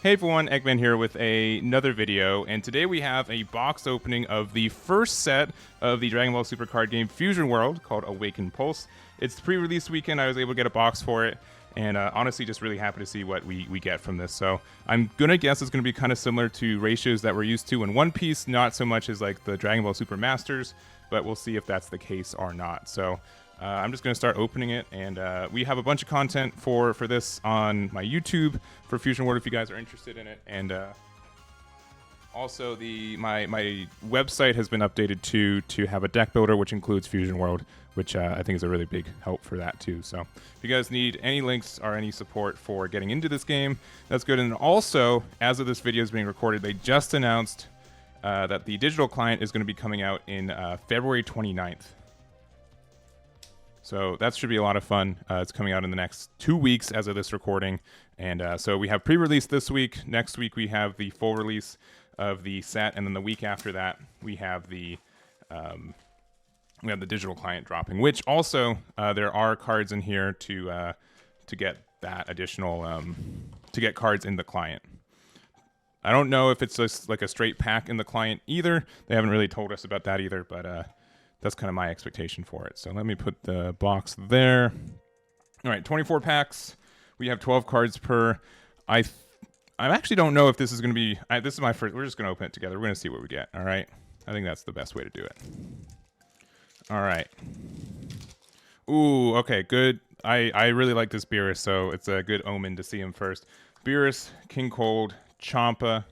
Hey everyone, Eggman here with another video, and today we have a box opening of the first set of the Dragon Ball Super card game Fusion World called Awaken Pulse. It's the pre-release weekend. I was able to get a box for it, and honestly just really happy to see what we get from this. So I'm gonna guess it's gonna be kind of similar to ratios that we're used to in One Piece, not so much as like the Dragon Ball Super Masters, but we'll see if that's the case or not. So I'm just going to start opening it, and we have a bunch of content for this on my YouTube for Fusion World if you guys are interested in it, and also my website has been updated to have a deck builder which includes Fusion World, which I think is a really big help for that too. So if you guys need any links or any support for getting into this game, that's good. And also, as of this video is being recorded, they just announced that the digital client is going to be coming out in February 29th. So that should be a lot of fun. It's coming out in the next 2 weeks as of this recording. And so we have pre-release this week. Next week we have the full release of the set. And then the week after that, we have the digital client dropping, which also there are cards in here to get that additional, to get cards in the client. I don't know if it's just like a straight pack in the client either. They haven't really told us about that either, but that's kind of my expectation for it. So let me put the box there. All right, 24 packs. We have 12 cards per. I actually don't know if this is going to be. This is my first. We're just going to open it together. We're going to see what we get. All right. I think that's the best way to do it. All right. Ooh, okay, good. I really like this Beerus, so it's a good omen to see him first. Beerus, King Cold, Champa,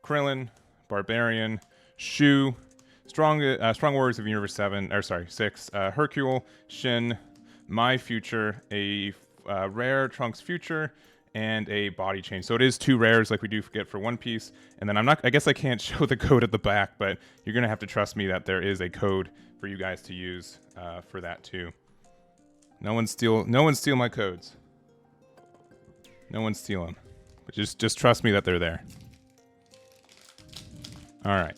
Krillin, Barbarian, Shu, Strong Warriors of Universe 6, Hercule, Shin, My Future, a rare Trunks Future, and a body change. So it is 2 rares like we do get for One Piece. And then I guess I can't show the code at the back, but you're going to have to trust me that there is a code for you guys to use for that too. No one steal my codes. No one steal them. But just trust me that they're there. All right.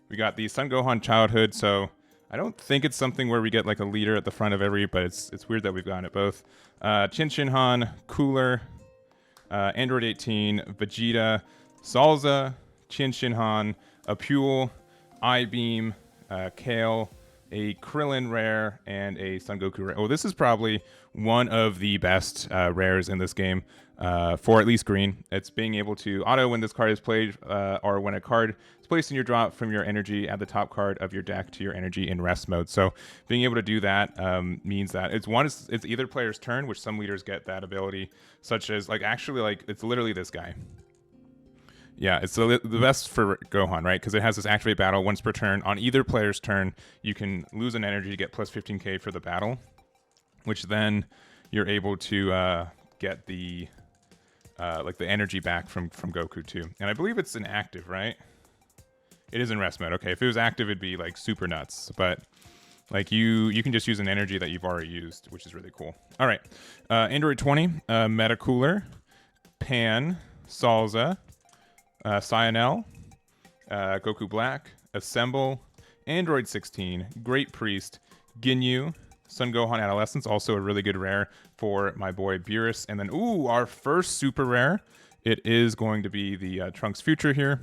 We got the Son Gohan Childhood, so I don't think it's something where we get like a leader at the front of every, but it's weird that we've gotten it both. Shin Han, Cooler, Android 18, Vegeta, Salza, Shin Han, Apule, I-Beam, Kale, a Krillin rare, and a Son Goku rare. Oh, this is probably one of the best rares in this game for at least green. It's being able to auto when this card is played, or when a card is placed in your drop from your energy, add the top card of your deck to your energy in rest mode. So being able to do that means that it's either player's turn, which some leaders get that ability, such as it's literally this guy. Yeah, it's the best for Gohan, right? Because it has this activate battle once per turn. On either player's turn, you can lose an energy to get plus 15k for the battle, which then you're able to get the the energy back from Goku too. And I believe it's an active, right? It is in rest mode. Okay, if it was active, it'd be like super nuts. But like you can just use an energy that you've already used, which is really cool. All right, Android 20, Meta Cooler, Pan, Salza, Cyanel, Goku Black, Assemble, Android 16, Great Priest, Ginyu, Son Gohan Adolescence, also a really good rare for my boy Beerus. And then, ooh, our first super rare. It is going to be the Trunks Future here.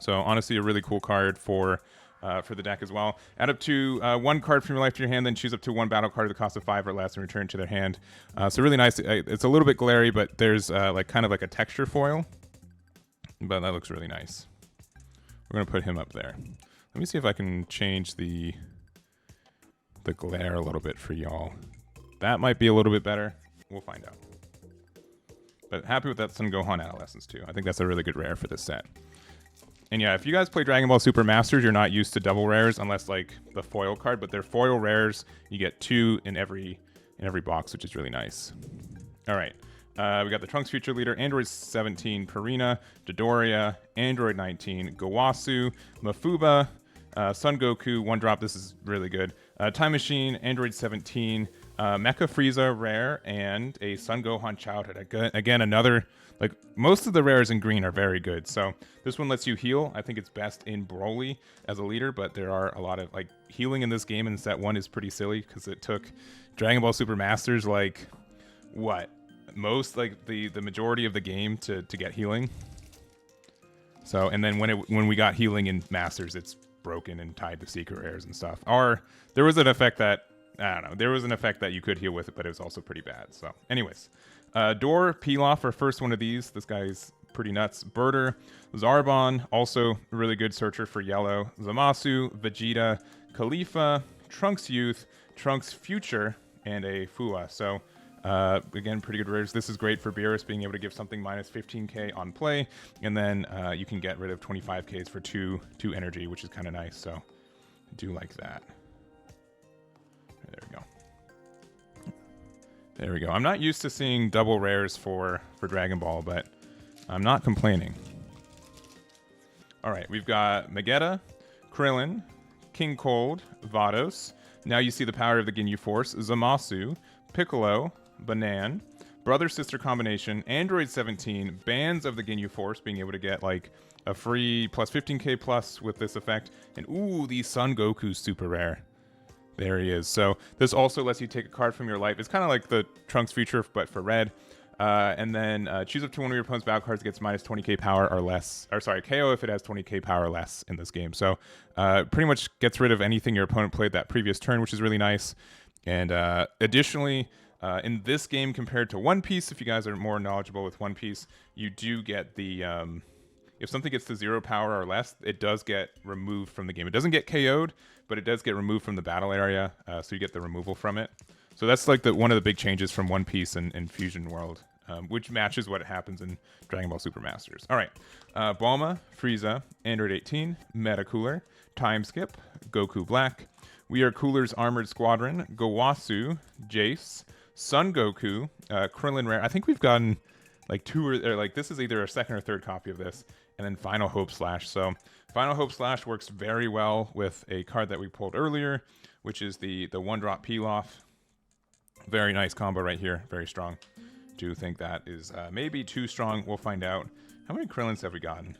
So honestly, a really cool card for the deck as well. Add up to 1 card from your life to your hand, then choose up to 1 battle card at the cost of 5 or less and return to their hand. So really nice. It's a little bit glary, but there's kind of like a texture foil. But that looks really nice. We're going to put him up there. Let me see if I can change the glare a little bit for y'all. That might be a little bit better. We'll find out. But happy with that Son Gohan Adolescence too. I think that's a really good rare for this set. And yeah, if you guys play Dragon Ball Super Masters, you're not used to double rares unless like the foil card, but they're foil rares. You get 2 in every box, which is really nice. All right. We got the Trunks Future Leader, Android 17, Purina, Dodoria, Android 19, Gowasu, Mafuba, Son Goku, 1 drop, this is really good. Time Machine, Android 17, Mecha Frieza rare, and a Son Gohan Childhood. Again, another, like, most of the rares in green are very good. So this one lets you heal. I think it's best in Broly as a leader, but there are a lot of, like, healing in this game in set 1 is pretty silly because it took Dragon Ball Super Masters, like, what? most, like the majority of the game to get healing. So, and then when we got healing in Masters, it's broken and tied to secret rares and stuff. Or there was an effect that, I don't know, there was an effect that you could heal with it, but it was also pretty bad. So anyways, Door, Pilaf, our first one of these. This guy's pretty nuts. Birder, Zarbon, also a really good searcher for yellow. Zamasu, Vegeta, Khalifa, Trunks Youth, Trunks Future, and a Fua. So again, pretty good rares. This is great for Beerus, being able to give something minus 15k on play, and then you can get rid of 25ks for two energy, which is kind of nice. So I do like that. There we go. There we go. I'm not used to seeing double rares for Dragon Ball, but I'm not complaining. All right, we've got Megetta, Krillin, King Cold, Vados. Now you see the power of the Ginyu Force. Zamasu, Piccolo, Banan, brother-sister combination, Aandroidd 17, bands of the Ginyu Force, being able to get like a free plus 15k plus with this effect. And ooh, the Son Goku's super rare. There he is. So this also lets you take a card from your life. It's kind of like the Trunks feature, but for red. And then choose up to one of your opponent's battle cards gets minus 20k power or less. Or sorry, KO if it has 20k power or less in this game. So pretty much gets rid of anything your opponent played that previous turn, which is really nice. And additionally, in this game compared to One Piece, if you guys are more knowledgeable with One Piece, you do get the... if something gets to 0 power or less, it does get removed from the game. It doesn't get KO'd, but it does get removed from the battle area, so you get the removal from it. So that's like one of the big changes from One Piece and Fusion World, which matches what happens in Dragon Ball Super Masters. All right, Bulma, Frieza, Android 18, Meta Cooler, Time Skip, Goku Black, We Are Cooler's Armored Squadron, Gowasu, Jace, Son Goku, Krillin Rare. I think we've gotten like two or like this is either a second or third copy of this, and then Final Hope Slash. So Final Hope Slash works very well with a card that we pulled earlier, which is the one drop Pilaf. Very nice combo right here, very strong. Do think that is maybe too strong. We'll find out. How many Krillins have we gotten?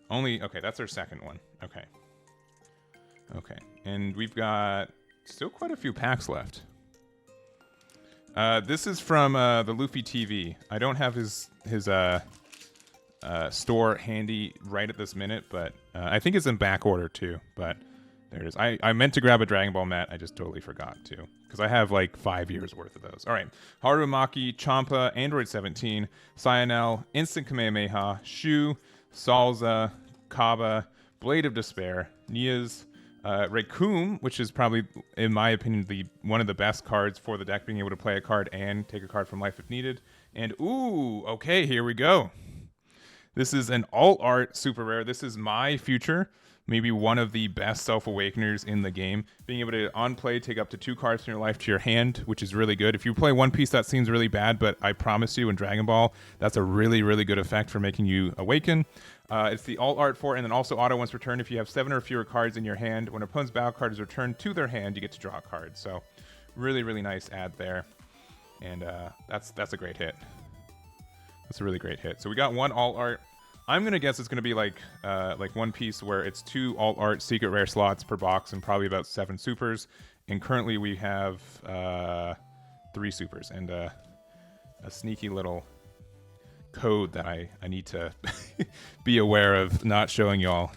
Only, okay, that's our second one. Okay. Okay, and we've got still quite a few packs left. This is from the Luffy TV. I don't have his store handy right at this minute, but I think it's in back order too. But there it is. I meant to grab a Dragon Ball mat. I just totally forgot to, because I have like 5 years worth of those. All right. Harumaki, Champa, Android 17, Cyanel, Instant Kamehameha, Shu, Salza, Kaba, Blade of Despair, Nia's, Rekum, which is probably, in my opinion, one of the best cards for the deck, being able to play a card and take a card from life if needed. And ooh, okay, here we go. This is an alt art super rare. This is my future, maybe one of the best self-awakeners in the game. Being able to, on play, take up to 2 cards from your life to your hand, which is really good. If you play One Piece, that seems really bad, but I promise you in Dragon Ball, that's a really, really good effect for making you awaken. It's the alt art for, and then also auto once returned. If you have 7 or fewer cards in your hand, when an opponent's battle card is returned to their hand, you get to draw a card. So really, really nice add there. And that's a great hit. That's a really great hit. So we got one alt art. I'm gonna guess it's gonna be like One Piece, where it's 2 alt art secret rare slots per box and probably about 7 supers. And currently we have 3 supers and a sneaky little code that I need to be aware of not showing y'all.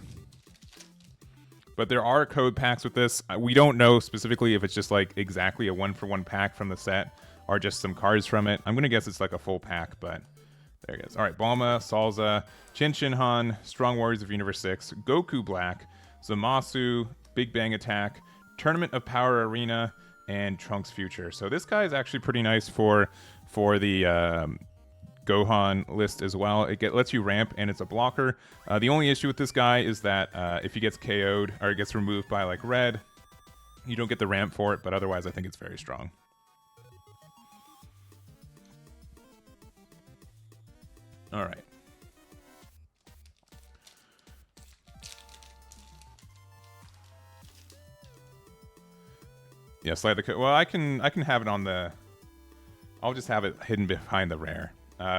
But there are code packs with this. We don't know specifically if it's just like exactly a 1-for-1 pack from the set or just some cards from it. I'm gonna guess it's like a full pack, but there it is. All right, Bulma, Salza, Shin Han, Strong Warriors of Universe 6, Goku Black, Zamasu, Big Bang Attack, Tournament of Power Arena, and Trunks Future. So this guy is actually pretty nice for the Gohan list as well. It lets you ramp, and it's a blocker. The only issue with this guy is that if he gets KO'd or gets removed by like red, you don't get the ramp for it, but otherwise I think it's very strong. All right. Yeah, slide the code. Well, I can have it on the... I'll just have it hidden behind the rare.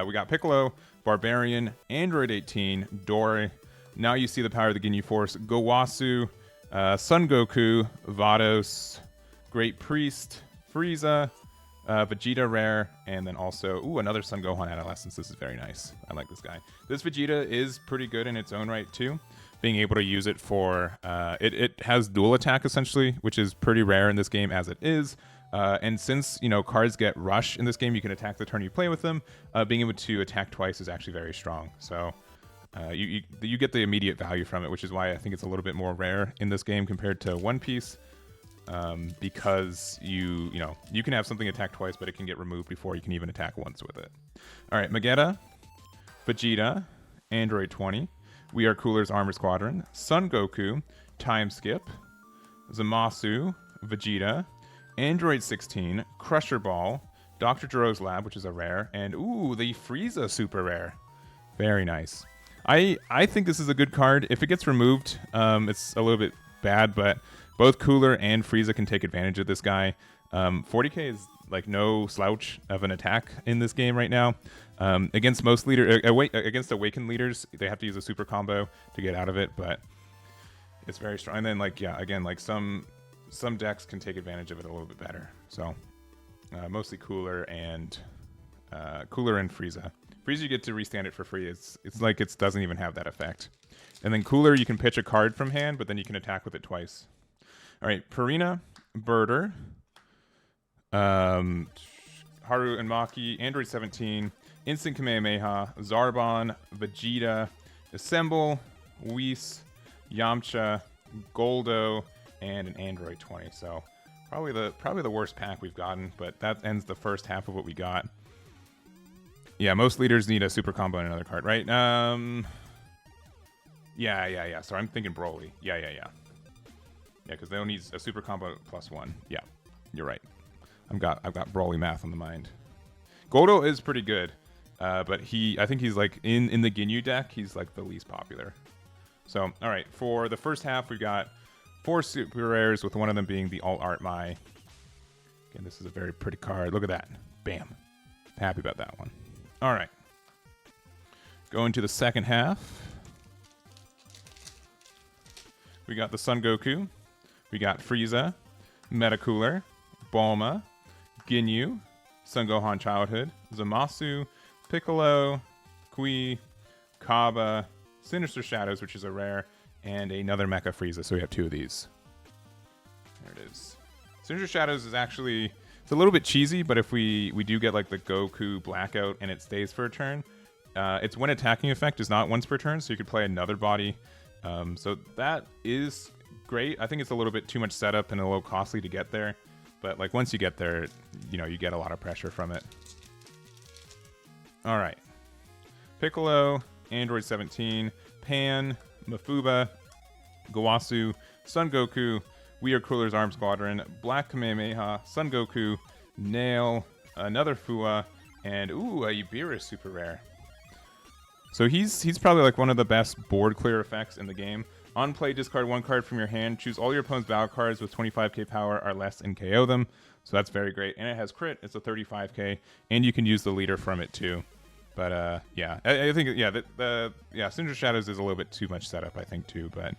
We got Piccolo, Barbarian, Android 18, Dory. Now you see the power of the Ginyu Force. Gowasu, Son Goku, Vados, Great Priest, Frieza, Vegeta rare, and then also, another Sun Gohan Adolescence. This is very nice. I like this guy. This Vegeta is pretty good in its own right, too. Being able to use it for, it has dual attack, essentially, which is pretty rare in this game as it is. And since, cards get rush in this game, you can attack the turn you play with them. Being able to attack twice is actually very strong. So you get the immediate value from it, which is why I think it's a little bit more rare in this game compared to One Piece. Because you can have something attack twice, but it can get removed before you can even attack once with it. All right, Magetta, Vegeta, Aandroidd 20, We Are Cooler's Armor Squadron, Son Goku, Time Skip, Zamasu, Vegeta, Aandroidd 16, Crusher Ball, Dr. Gero's Lab, which is a rare, and the Frieza super rare. Very nice. I think this is a good card. If it gets removed, it's a little bit bad, but both Cooler and Frieza can take advantage of this guy. 40k is like no slouch of an attack in this game right now. Against most against Awakened leaders, they have to use a super combo to get out of it, but it's very strong. And then again, some decks can take advantage of it a little bit better. So mostly Cooler and Frieza. Frieza, you get to restand it for free. It's like it doesn't even have that effect. And then Cooler, you can pitch a card from hand, but then you can attack with it twice. All right, Purina, Birder, Haru and Maki, Aandroidd 17, Instant Kamehameha, Zarbon, Vegeta, Assemble, Whis, Yamcha, Goldo, and an Aandroidd 20. So probably the worst pack we've gotten, but that ends the first half of what we got. Yeah, most leaders need a super combo and another card, right? Yeah. So I'm thinking Broly. Yeah, because they don't need a super combo +1. Yeah, you're right. I've got Broly math on the mind. Goldo is pretty good, but I think he's like in the Ginyu deck, he's like the least popular. So, all right, for the first half, we've got 4 super rares, with one of them being the Alt Art Mai. Again, this is a very pretty card. Look at that. Bam. Happy about that one. All right. Going to the second half. We got the Son Goku. We got Frieza, Metacooler, Bulma, Ginyu, Son Gohan Childhood, Zamasu, Piccolo, Kui, Kaba, Sinister Shadows, which is a rare, and another Mecha Frieza. So we have 2 of these. There it is. Sinister Shadows is actually, it's a little bit cheesy, but if we do get like the Goku Blackout and it stays for a turn, its when attacking effect is not once per turn, so you could play another body. So that is great. I think it's a little bit too much setup and a little costly to get there, but like once you get there, you get a lot of pressure from it. All right, Piccolo, Aandroidd 17, Pan, Mafuba, Gowasu, Son Goku, We Are Cooler's Arm Squadron, Black Kamehameha, Son Goku, Nail, another Fua, and a Yubira super rare. So he's probably like one of the best board clear effects in the game. On play, discard 1 card from your hand. Choose all your opponent's battle cards with 25k power or less and KO them. So that's very great. And it has crit. It's a 35k. And you can use the leader from it too. But yeah, I think Sinister Shadows is a little bit too much setup, I think, too. But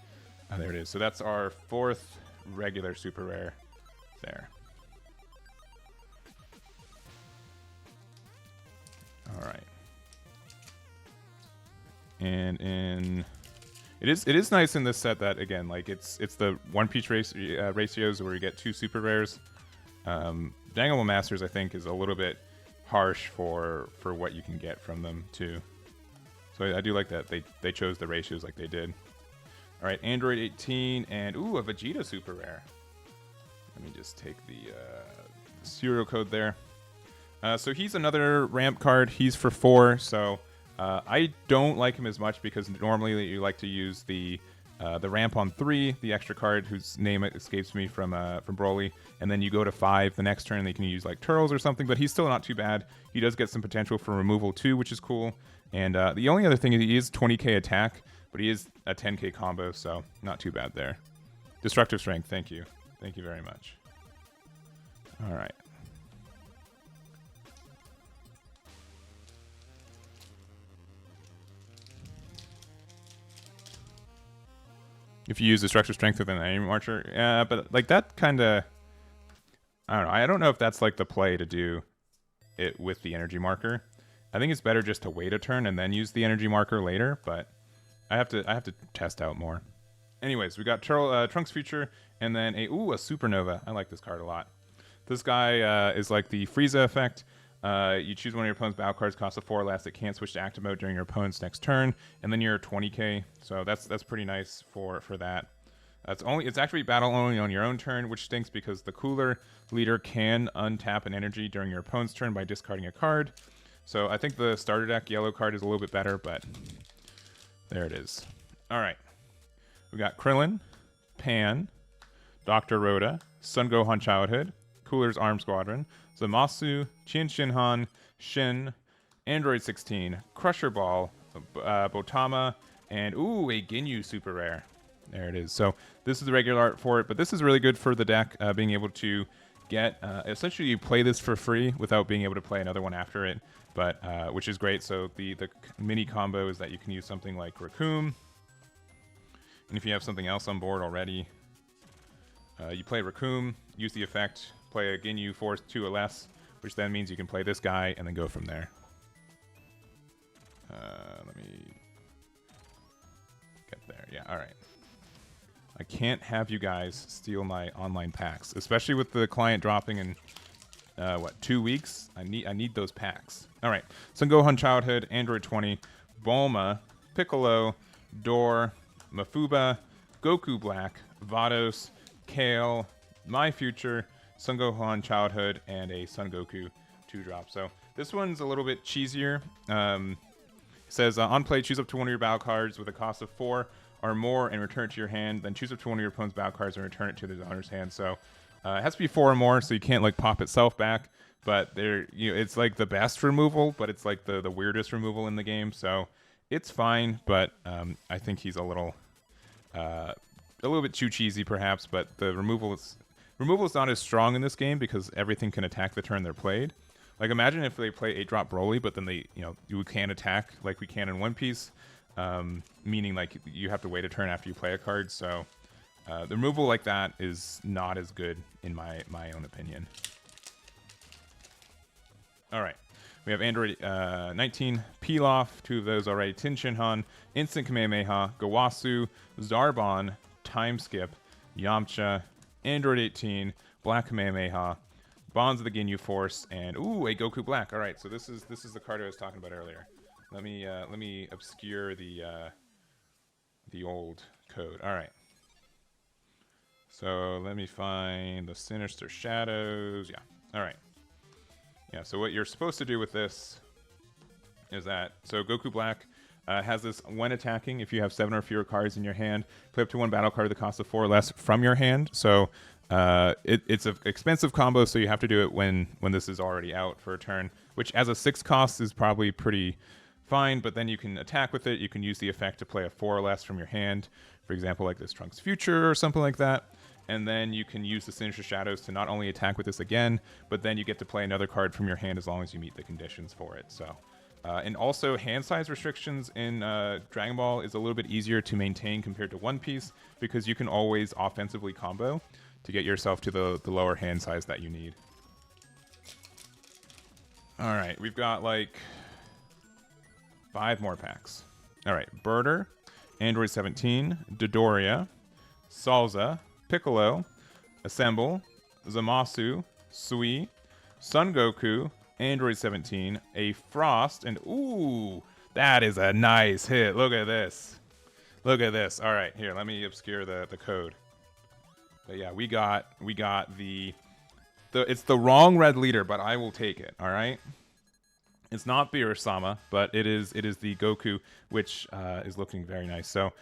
there it is. So that's our 4th regular super rare there. All right. And it is nice in this set that, again, like it's the One Piece ratios where you get 2 super rares. Dangleable Masters, I think, is a little bit harsh for what you can get from them too. So I do like that they chose the ratios like they did. All right, Aandroidd 18 and a Vegeta super rare. Let me just take the serial code there. So he's another ramp card. He's for 4. So I don't like him as much because normally you like to use the ramp on 3, the extra card whose name escapes me from Broly, and then you go to 5 the next turn. And they can use like Turtles or something, but he's still not too bad. He does get some potential for removal too, which is cool. And the only other thing is he is 20k attack, but he is a 10k combo, so not too bad there. Destructive Strength, thank you very much. All right. If you use Destructive Strength with an enemy marcher, yeah, but like that kind of, I don't know. I don't know if that's like the play to do it with the energy marker. I think it's better just to wait a turn and then use the energy marker later, but I have to test out more. Anyways, we got Trunks Future and then a Supernova. I like this card a lot. This guy is like the Frieza effect. You choose one of your opponent's battle cards, cost a 4 less. It can't switch to active mode during your opponent's next turn, and then you're 20k. So that's pretty nice for that. It's actually battle only on your own turn, which stinks because the cooler leader can untap an energy during your opponent's turn by discarding a card. So I think the starter deck yellow card is a little bit better, but there it is. All right, we got Krillin, Pan, Dr. Rhoda, Sun Gohan Childhood, Cooler's Arm Squadron, Zamasu, Shin, Android 16, Crusher Ball, Botama, and a Ginyu super rare. There it is. So this is the regular art for it, but this is really good for the deck, being able to get, essentially you play this for free without being able to play another one after it, but which is great. So the mini combo is that you can use something like Raccoon, and if you have something else on board already, you play Raccoon, use the effect, play a Ginyu Force 2 or less, which then means you can play this guy and then go from there. Let me get there. Yeah, all right. I can't have you guys steal my online packs, especially with the client dropping in 2 weeks. I need those packs. All right, Son Gohan Childhood, Android 20, Bulma, Piccolo, Dor, Mafuba, Goku Black, Vados, Kale, My Future, Son Gohan Childhood, and a Son Goku 2-drop. So this one's a little bit cheesier. It says on play, choose up to one of your battle cards with a cost of 4 or more and return it to your hand. Then choose up to one of your opponent's battle cards and return it to the owner's hand. So it has to be 4 or more, so you can't like pop itself back. But it's like the best removal, but it's like the weirdest removal in the game. So it's fine, but I think he's a little bit too cheesy, perhaps. But the removal is not as strong in this game because everything can attack the turn they're played. Like imagine if they play 8-drop Broly, but then you can attack like we can in One Piece. Meaning like you have to wait a turn after you play a card, so the removal like that is not as good in my own opinion. All right, we have Android 19, Pilaf, 2 of those already, Tin Shinhan, Instant Kamehameha, Gawasu, Zarbon, Time Skip, Yamcha, Android 18, Black Kamehameha, Bonds of the Ginyu Force, and a Goku Black. All right, so this is the card I was talking about earlier. Let me obscure the old code. All right. So let me find the Sinister Shadows. Yeah. All right. Yeah. So what you're supposed to do with this is that Goku Black has this when attacking. If you have 7 or fewer cards in your hand, play up to 1 battle card that costs a 4 or less from your hand. So it's an expensive combo, so you have to do it when this is already out for a turn. Which as a 6 cost is probably pretty fine, but then you can attack with it. You can use the effect to play a 4 or less from your hand, for example, like this Trunks Future or something like that. And then you can use the Sinister Shadows to not only attack with this again, but then you get to play another card from your hand as long as you meet the conditions for it. So, and also hand size restrictions in Dragon Ball is a little bit easier to maintain compared to One Piece because you can always offensively combo to get yourself to the lower hand size that you need. All right, we've got like 5 more packs. All right, Birder, Android 17, Dodoria, Salza, Piccolo, Assemble, Zamasu, Sui, Son Goku, Android 17, a Frost, and that is a nice hit. Look at this. Look at this. All right, here, let me obscure the code. But yeah, we got the it's the wrong red leader, but I will take it. All right. It's not Beerus-sama, but it is the Goku, which is looking very nice. So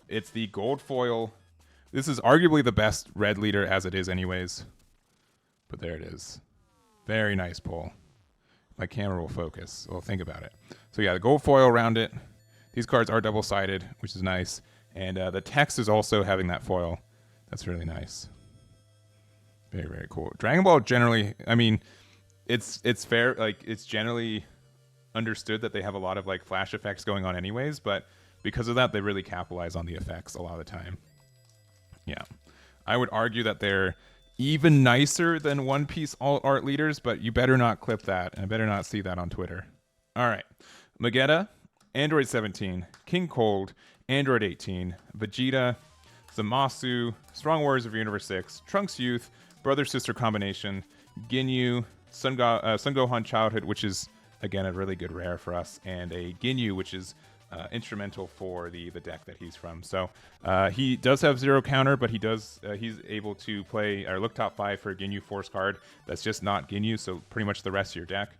it's the gold foil. This is arguably the best red leader as it is anyways. But there it is. Very nice pull. My camera will focus. Well, think about it. So yeah, the gold foil around it. These cards are double-sided, which is nice. And the text is also having that foil. That's really nice. Very, very cool. Dragon Ball generally, I mean, it's fair, like it's generally understood that they have a lot of like flash effects going on anyways, but because of that they really capitalize on the effects a lot of the time. Yeah, I would argue that they're even nicer than One Piece alt art leaders, but you better not clip that, and I better not see that on Twitter. All right. Magetta, Aandroidd 17, King Cold, Aandroidd 18, Vegeta, Zamasu, Strong Warriors of Universe 6, Trunks Youth, Brother-Sister Combination, Ginyu, Sun Gohan Childhood, which is, again, a really good rare for us, and a Ginyu, which is instrumental for the deck that he's from. So he does have 0 counter, but he's able to play or look top 5 for a Ginyu Force card that's just not Ginyu, so pretty much the rest of your deck.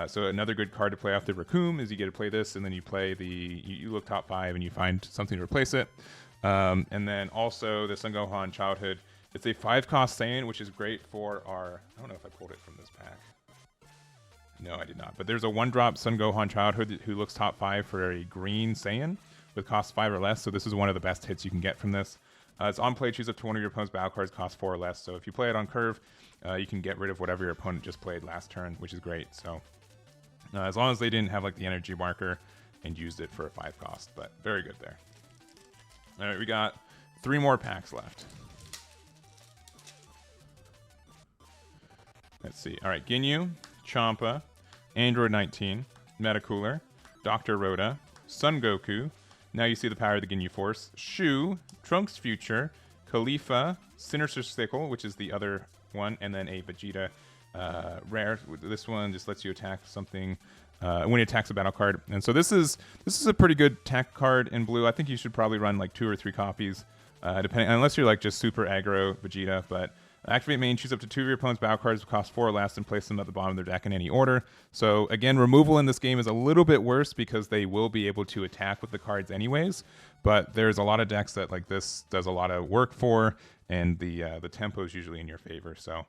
So another good card to play off the Raccoon is you get to play this, and then you play you look top 5 and you find something to replace it. And then also the Sun Gohan Childhood. It's a 5-cost Saiyan, which is great for our... I don't know if I pulled it from this pack. No, I did not. But there's a 1-drop Sun Gohan Childhood who looks top 5 for a green Saiyan with cost 5 or less. So this is one of the best hits you can get from this. It's on play. Choose up to one of your opponent's battle cards, cost 4 or less. So if you play it on curve, you can get rid of whatever your opponent just played last turn, which is great. So as long as they didn't have like the energy marker and used it for a 5-cost, but very good there. All right, we got 3 more packs left. Let's see. All right, Ginyu, Champa, Aandroidd 19, Metacooler, Dr. Rhoda, Son Goku. Now you see the power of the Ginyu Force. Shu, Trunks Future, Khalifa, Sinister Sickle, which is the other one, and then a Vegeta rare. This one just lets you attack something when it attacks a battle card. And so this is a pretty good attack card in blue. I think you should probably run like 2 or 3 copies, depending, unless you're like just super aggro Vegeta, but activate main, choose up to 2 of your opponent's battle cards with cost 4 or less and place them at the bottom of their deck in any order. So again, removal in this game is a little bit worse because they will be able to attack with the cards anyways, but there's a lot of decks that like this does a lot of work for, and the tempo is usually in your favor. So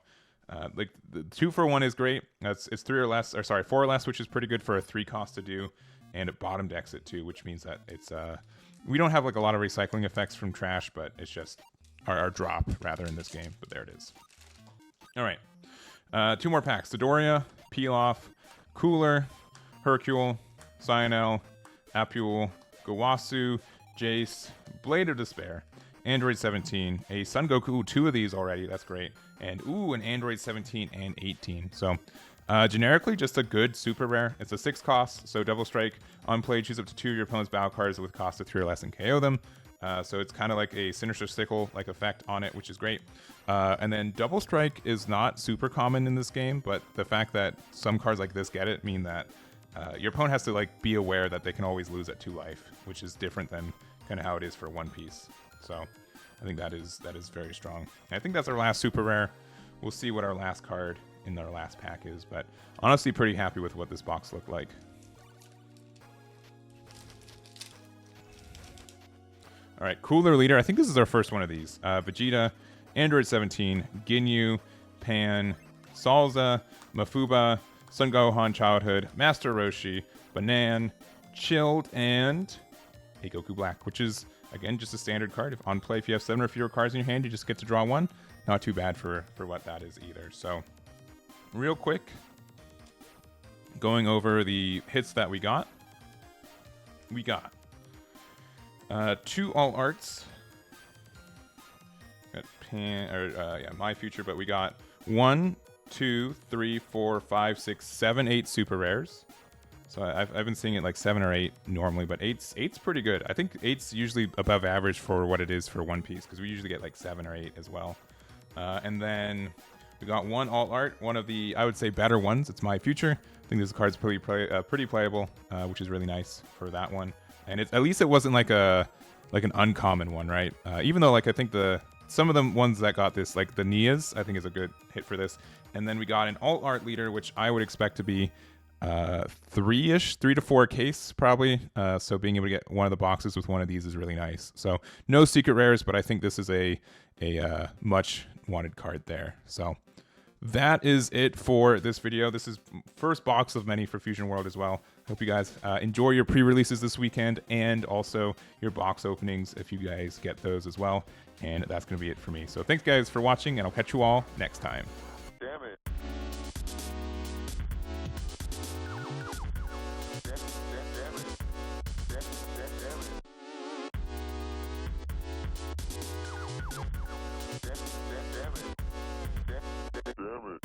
like the 2 for 1 is great. It's 3 or less, or sorry, 4 or less, which is pretty good for a 3-cost to do, and it bottom decks it too, which means that it's we don't have like a lot of recycling effects from trash, but it's just our drop rather in this game, but there it is. All right, 2 more packs. Dodoria, Pilaf, Cooler, Hercule, Cyanel, Apule, Gowasu, Jace, Blade of Despair, Aandroidd 17, a Son Goku. Ooh, 2 of these already, that's great. And ooh, an Aandroidd 17 and 18. So generically just a good super rare. It's a 6-cost, so Double Strike. On play, choose up to 2 of your opponent's battle cards with cost of 3 or less and KO them. So it's kind of like a Sinister Sickle like effect on it, which is great. And then Double Strike is not super common in this game, but the fact that some cards like this get it mean that your opponent has to like be aware that they can always lose at 2 life, which is different than kind of how it is for One Piece. So I think that is very strong. And I think that's our last super rare. We'll see what our last card in our last pack is, but honestly pretty happy with what this box looked like. All right, Cooler Leader. I think this is our first one of these. Vegeta, Aandroidd 17, Ginyu, Pan, Salza, Mafuba, Sun Gohan Childhood, Master Roshi, Banan, Chilled, and a Goku Black, which is, again, just a standard card. If on play, if you have 7 or fewer cards in your hand, you just get to draw 1. Not too bad for what that is either. So, real quick, going over the hits that we got. We got 2 all arts. Got My Future, but we got 1, 2, 3, 4, 5, 6, 7, 8 super rares. So I've been seeing it like 7 or 8 normally, but 8's pretty good. I think 8's usually above average for what it is for One Piece, because we usually get like 7 or 8 as well. And then we got 1 alt art, one of the, I would say, better ones. It's My Future. I think this card's pretty playable, which is really nice for that one. And at least it wasn't like an uncommon one, right? Even though like I think some of the ones that got this, like the Nias, I think is a good hit for this. And then we got an alt art leader, which I would expect to be 3 to 4 case probably. So being able to get one of the boxes with one of these is really nice. So no secret rares, but I think this is a much wanted card there. So that is it for this video. This is first box of many for Fusion World as well. Hope you guys enjoy your pre-releases this weekend and also your box openings if you guys get those as well. And that's going to be it for me. So thanks guys for watching, and I'll catch you all next time. Damn it. Damn it. damn it.